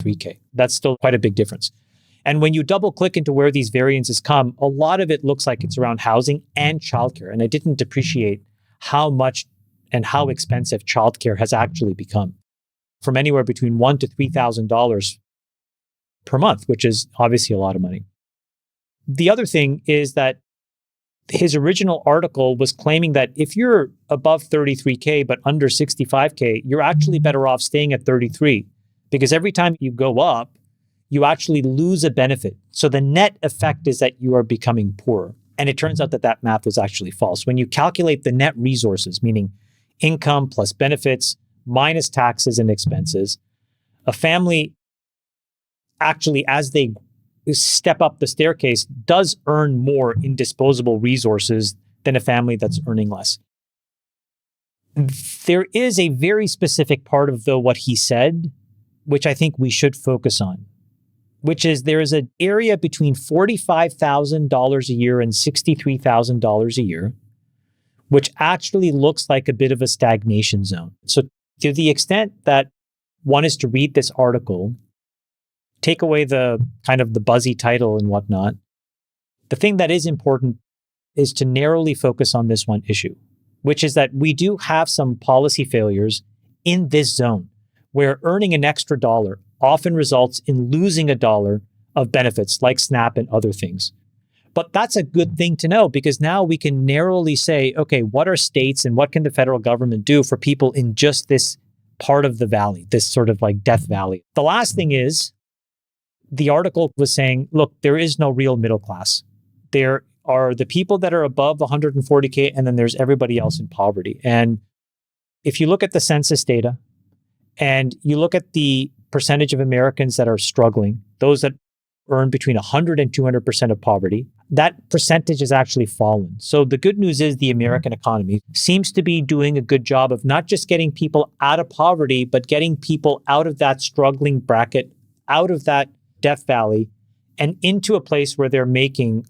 33K. That's still quite a big difference. And when you double click into where these variances come, a lot of it looks like it's around housing and childcare. And I didn't appreciate how much and how expensive childcare has actually become, from anywhere between $1,000 to $3,000 per month, which is obviously a lot of money. The other thing is that his original article was claiming that if you're above 33K but under 65K, you're actually better off staying at 33, because every time you go up, you actually lose a benefit. So the net effect is that you are becoming poorer. And it turns out that that math was actually false. When you calculate the net resources, meaning income plus benefits minus taxes and expenses, a family actually, as they step up the staircase, does earn more in disposable resources than a family that's earning less. There is a very specific part of, though, what he said, which I think we should focus on, which is there is an area between $45,000 a year and $63,000 a year, which actually looks like a bit of a stagnation zone. So to the extent that one is to read this article, take away the kind of the buzzy title and whatnot, the thing that is important is to narrowly focus on this one issue, which is that we do have some policy failures in this zone where earning an extra dollar often results in losing a dollar of benefits like SNAP and other things. But that's a good thing to know, because now we can narrowly say, okay, what are states and what can the federal government do for people in just this part of the valley, this sort of like Death Valley? The last thing is, the article was saying, look, there is no real middle class. There are the people that are above 140K, and then there's everybody else in poverty. And if you look at the census data and you look at the percentage of Americans that are struggling, those that earn between 100 and 200% of poverty, that percentage has actually fallen. So the good news is the American economy seems to be doing a good job of not just getting people out of poverty, but getting people out of that struggling bracket, out of that Death Valley, and into a place where they're making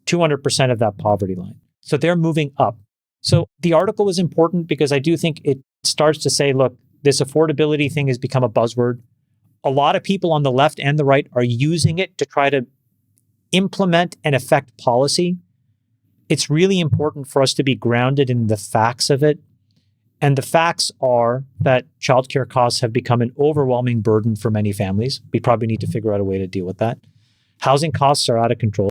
200% of that poverty line. So they're moving up. So the article is important because I do think it starts to say, look, this affordability thing has become a buzzword. A lot of people on the left and the right are using it to try to implement and affect policy. It's really important for us to be grounded in the facts of it. And the facts are that childcare costs have become an overwhelming burden for many families. We probably need to figure out a way to deal with that. Housing costs are out of control.